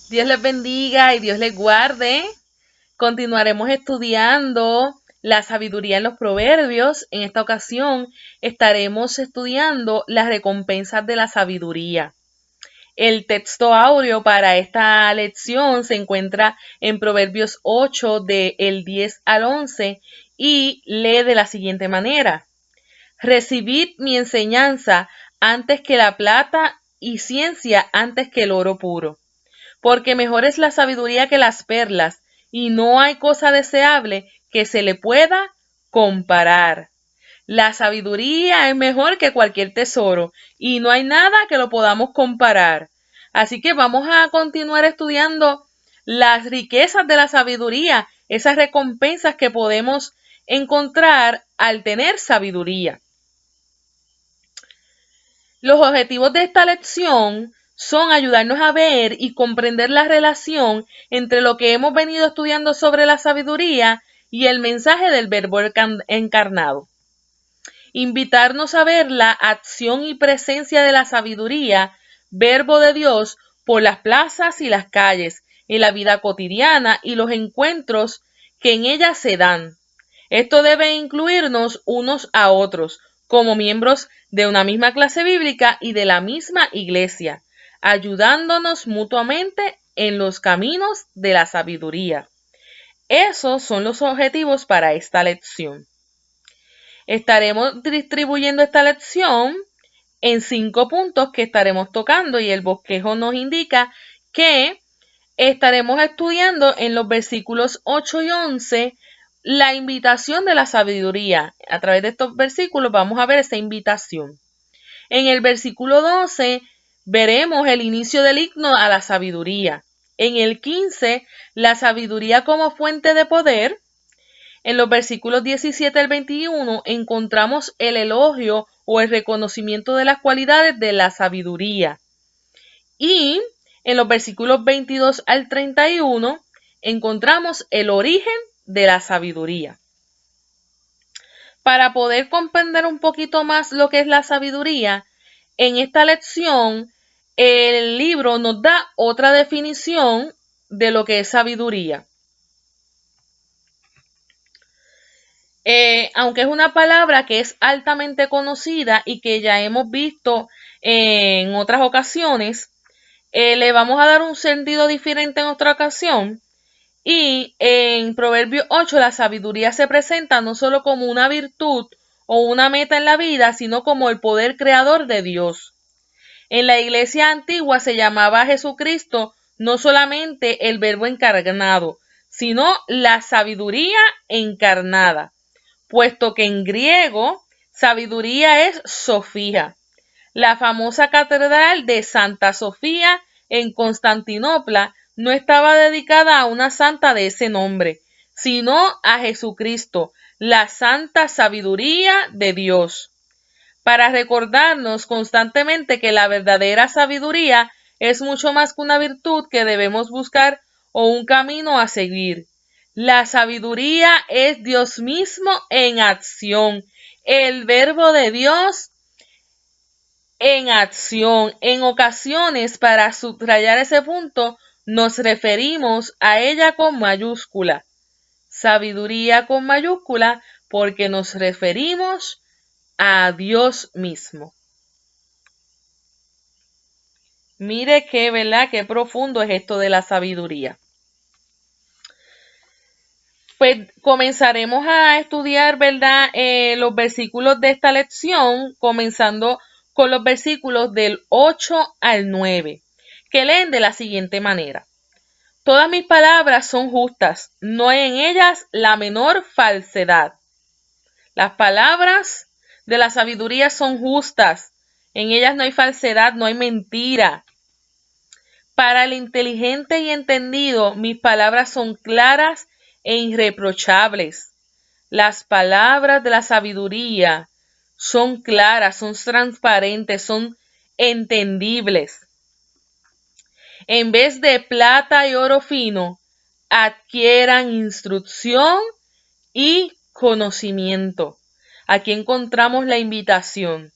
Dios les bendiga y Dios les guarde. Continuaremos estudiando la sabiduría en los proverbios. En esta ocasión estaremos estudiando las recompensas de la sabiduría. El texto áureo para esta lección se encuentra en Proverbios 8 del 10 al 11 y lee de la siguiente manera. Recibid mi enseñanza antes que la plata y ciencia antes que el oro puro. Porque mejor es la sabiduría que las perlas, y no hay cosa deseable que se le pueda comparar. La sabiduría es mejor que cualquier tesoro, y no hay nada que lo podamos comparar. Así que vamos a continuar estudiando las riquezas de la sabiduría, esas recompensas que podemos encontrar al tener sabiduría. Los objetivos de esta lección son ayudarnos a ver y comprender la relación entre lo que hemos venido estudiando sobre la sabiduría y el mensaje del Verbo encarnado. Invitarnos a ver la acción y presencia de la sabiduría, Verbo de Dios, por las plazas y las calles, en la vida cotidiana y los encuentros que en ella se dan. Esto debe incluirnos unos a otros, como miembros de una misma clase bíblica y de la misma iglesia, ayudándonos mutuamente en los caminos de la sabiduría. Esos son los objetivos para esta lección. Estaremos distribuyendo esta lección en 5 puntos que estaremos tocando y el bosquejo nos indica que estaremos estudiando en los versículos 8 y 11 la invitación de la sabiduría. A través de estos versículos vamos a ver esa invitación. En el versículo 12 veremos el inicio del himno a la sabiduría. En el 15, la sabiduría como fuente de poder. En los versículos 17 al 21 encontramos el elogio o el reconocimiento de las cualidades de la sabiduría. Y en los versículos 22 al 31 encontramos el origen de la sabiduría. Para poder comprender un poquito más lo que es la sabiduría, en esta lección el libro nos da otra definición de lo que es sabiduría. Aunque es una palabra que es altamente conocida y que ya hemos visto en otras ocasiones, le vamos a dar un sentido diferente en otra ocasión. Y en Proverbios 8 la sabiduría se presenta no solo como una virtud o una meta en la vida, sino como el poder creador de Dios. En la iglesia antigua se llamaba a Jesucristo no solamente el Verbo encarnado, sino la sabiduría encarnada, puesto que en griego sabiduría es Sofía. La famosa catedral de Santa Sofía en Constantinopla no estaba dedicada a una santa de ese nombre, sino a Jesucristo, la santa sabiduría de Dios, para recordarnos constantemente que la verdadera sabiduría es mucho más que una virtud que debemos buscar o un camino a seguir. La sabiduría es Dios mismo en acción, el Verbo de Dios en acción. En ocasiones, para subrayar ese punto, nos referimos a ella con mayúscula. Sabiduría con mayúscula porque nos referimos a Dios mismo. Mire qué, ¿verdad? Qué profundo es esto de la sabiduría. Pues comenzaremos a estudiar, ¿verdad? Los versículos de esta lección, comenzando con los versículos del 8 al 9, que leen de la siguiente manera. Todas mis palabras son justas, no hay en ellas la menor falsedad. Las palabras de la sabiduría son justas, en ellas no hay falsedad, no hay mentira. Para el inteligente y entendido, mis palabras son claras e irreprochables. Las palabras de la sabiduría son claras, son transparentes, son entendibles. En vez de plata y oro fino, adquieran instrucción y conocimiento. Aquí encontramos la invitación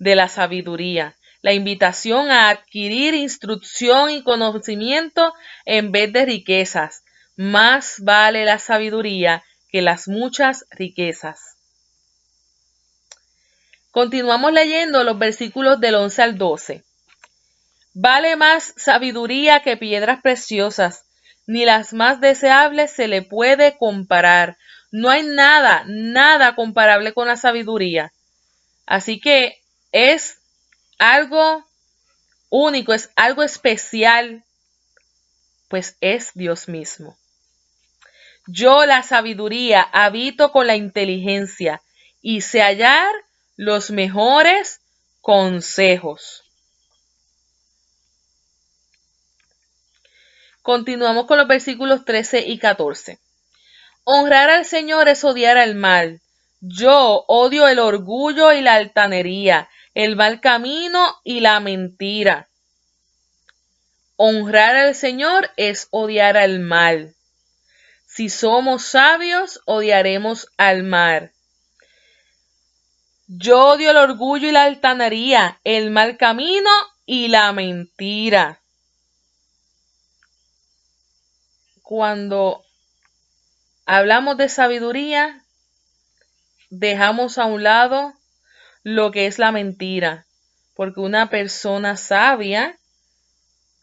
de la sabiduría. la invitación a adquirir instrucción y conocimiento en vez de riquezas. Más vale la sabiduría que las muchas riquezas. Continuamos leyendo los versículos del 11 al 12. Vale más sabiduría que piedras preciosas, ni las más deseables se le puede comparar. No hay nada comparable con la sabiduría. Así que es algo único, es algo especial, pues es Dios mismo. Yo, la sabiduría, habito con la inteligencia y sé hallar los mejores consejos. Continuamos con los versículos 13 y 14. Honrar al Señor es odiar al mal. Yo odio el orgullo y la altanería, el mal camino y la mentira. Honrar al Señor es odiar al mal. Si somos sabios, odiaremos al mal. Yo odio el orgullo y la altanería, el mal camino y la mentira. Cuando hablamos de sabiduría, dejamos a un lado lo que es la mentira, porque una persona sabia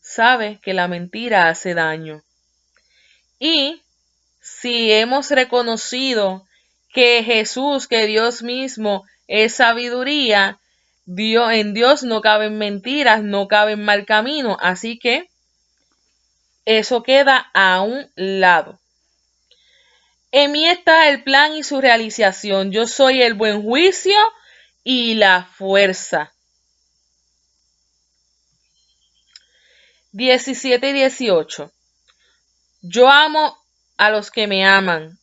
sabe que la mentira hace daño. Y si hemos reconocido que Jesús, que Dios mismo es sabiduría, en Dios no caben mentiras, no caben mal camino, así que eso queda a un lado. En mí está el plan y su realización. Yo soy el buen juicio y la fuerza. 17 y 18. Yo amo a los que me aman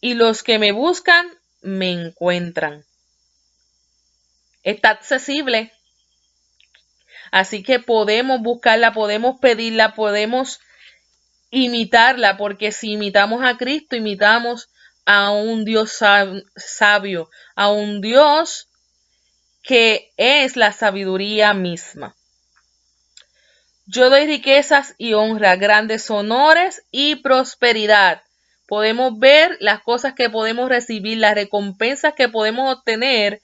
y los que me buscan me encuentran. Está accesible. Así que podemos buscarla, podemos pedirla, podemos imitarla, porque si imitamos a Cristo, imitamos a un Dios sabio, a un Dios que es la sabiduría misma. Yo doy riquezas y honra, grandes honores y prosperidad. Podemos ver las cosas que podemos recibir, las recompensas que podemos obtener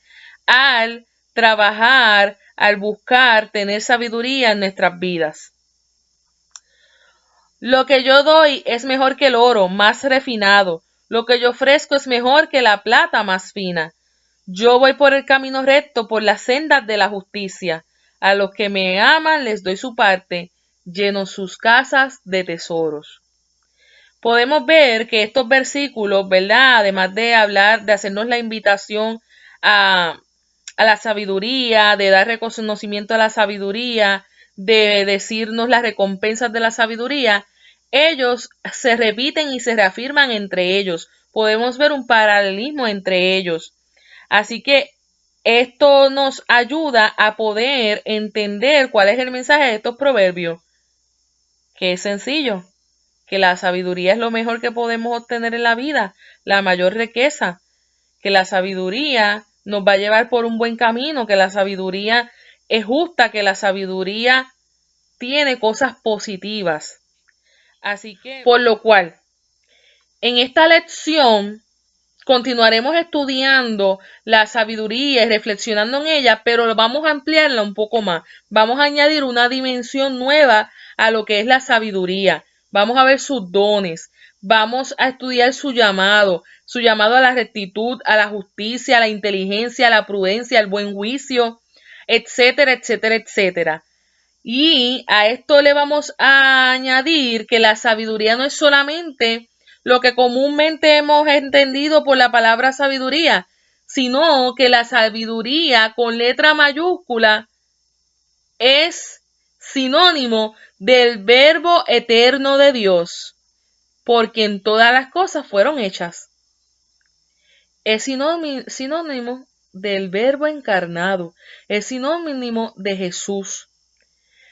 al trabajar, al buscar tener sabiduría en nuestras vidas. Lo que yo doy es mejor que el oro, más refinado. Lo que yo ofrezco es mejor que la plata más fina. Yo voy por el camino recto, por las sendas de la justicia. A los que me aman les doy su parte, lleno sus casas de tesoros. Podemos ver que estos versículos, ¿verdad? Además de hablar, de hacernos la invitación a la sabiduría, de dar reconocimiento a la sabiduría, de decirnos las recompensas de la sabiduría, ellos se repiten y se reafirman entre ellos. Podemos ver un paralelismo entre ellos. Así que esto nos ayuda a poder entender cuál es el mensaje de estos proverbios, que es sencillo, que la sabiduría es lo mejor que podemos obtener en la vida, la mayor riqueza, que la sabiduría nos va a llevar por un buen camino, que la sabiduría es justa, que la sabiduría tiene cosas positivas. Así que, por lo cual, en esta lección continuaremos estudiando la sabiduría y reflexionando en ella, pero vamos a ampliarla un poco más. Vamos a añadir una dimensión nueva a lo que es la sabiduría. Vamos a ver sus dones. Vamos a estudiar su llamado a la rectitud, a la justicia, a la inteligencia, a la prudencia, al buen juicio, etcétera, etcétera, etcétera. Y a esto le vamos a añadir que la sabiduría no es solamente lo que comúnmente hemos entendido por la palabra sabiduría, sino que la sabiduría con letra mayúscula es sinónimo del verbo eterno de Dios, por quien todas las cosas fueron hechas. Es sinónimo del verbo encarnado, es sinónimo de Jesús.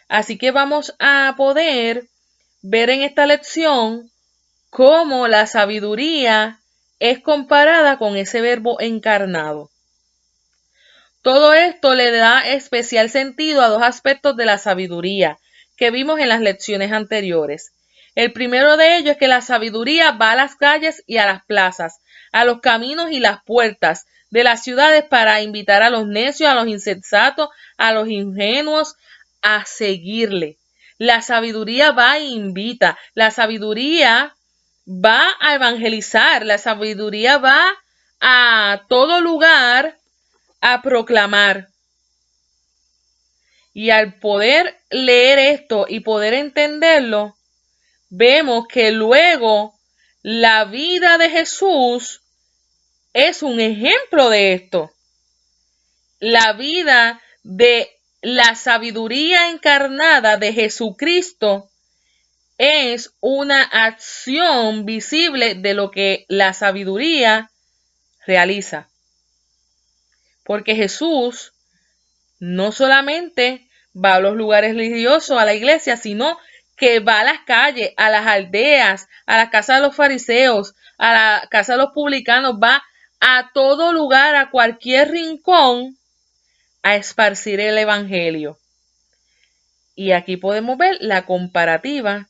Así que vamos a poder ver en esta lección cómo la sabiduría es comparada con ese verbo encarnado. Todo esto le da especial sentido a dos aspectos de la sabiduría que vimos en las lecciones anteriores. El primero de ellos es que la sabiduría va a las calles y a las plazas, a los caminos y las puertas de las ciudades para invitar a los necios, a los insensatos, a los ingenuos a seguirle. La sabiduría va e invita, la sabiduría va a evangelizar, la sabiduría va a todo lugar a proclamar. Y al poder leer esto y poder entenderlo, vemos que luego la vida de Jesús es un ejemplo de esto. La vida de la sabiduría encarnada de Jesucristo es una acción visible de lo que la sabiduría realiza. Porque Jesús no solamente va a los lugares religiosos, a la iglesia, sino que va a las calles, a las aldeas, a la casa de los fariseos, a la casa de los publicanos, va a todo lugar, a cualquier rincón, a esparcir el evangelio. Y aquí podemos ver la comparativa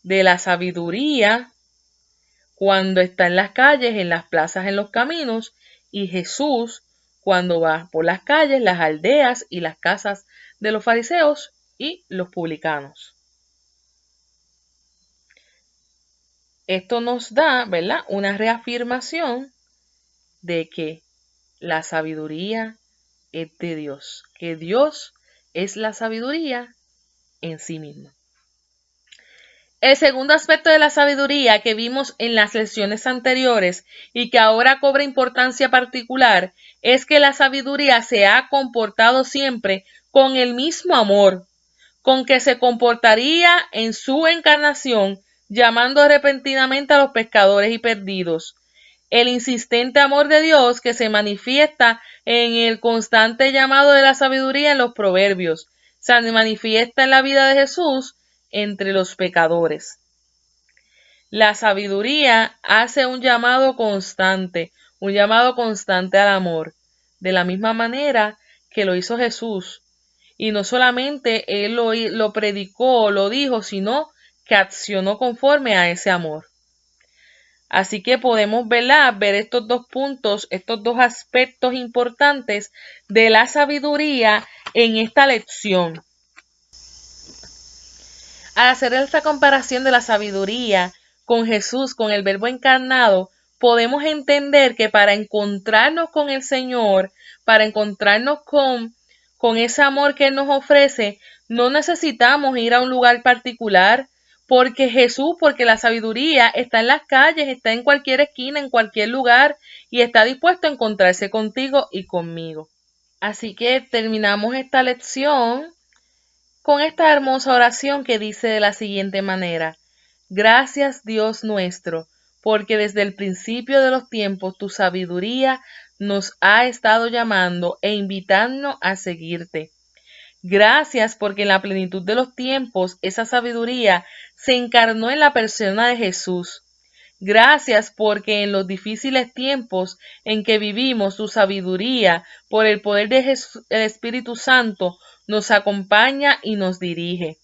de la sabiduría cuando está en las calles, en las plazas, en los caminos, y Jesús cuando va por las calles, las aldeas y las casas de los fariseos y los publicanos. Esto nos da, ¿verdad?, una reafirmación de que la sabiduría es de Dios, que Dios es la sabiduría en sí misma. El segundo aspecto de la sabiduría que vimos en las lecciones anteriores y que ahora cobra importancia particular es que la sabiduría se ha comportado siempre con el mismo amor con que se comportaría en su encarnación, llamando repentinamente a los pecadores y perdidos. El insistente amor de Dios que se manifiesta en el constante llamado de la sabiduría en los proverbios, se manifiesta en la vida de Jesús entre los pecadores. La sabiduría hace un llamado constante al amor, de la misma manera que lo hizo Jesús. Y no solamente él lo predicó, lo dijo, sino que accionó conforme a ese amor. Así que podemos ver estos dos puntos, estos dos aspectos importantes de la sabiduría en esta lección. Al hacer esta comparación de la sabiduría con Jesús, con el Verbo encarnado, podemos entender que para encontrarnos con el Señor, para encontrarnos con ese amor que Él nos ofrece, no necesitamos ir a un lugar particular, porque la sabiduría está en las calles, está en cualquier esquina, en cualquier lugar, y está dispuesto a encontrarse contigo y conmigo. Así que terminamos esta lección con esta hermosa oración que dice de la siguiente manera: Gracias Dios nuestro, porque desde el principio de los tiempos tu sabiduría nos ha estado llamando e invitando a seguirte. Gracias porque en la plenitud de los tiempos esa sabiduría se encarnó en la persona de Jesús. Gracias porque en los difíciles tiempos en que vivimos, tu sabiduría, por el poder del Espíritu Santo, nos acompaña y nos dirige.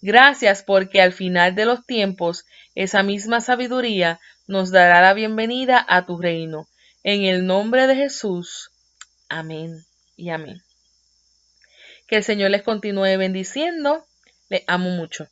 Gracias porque al final de los tiempos, esa misma sabiduría nos dará la bienvenida a tu reino. En el nombre de Jesús. Amén y amén. Que el Señor les continúe bendiciendo. Les amo mucho.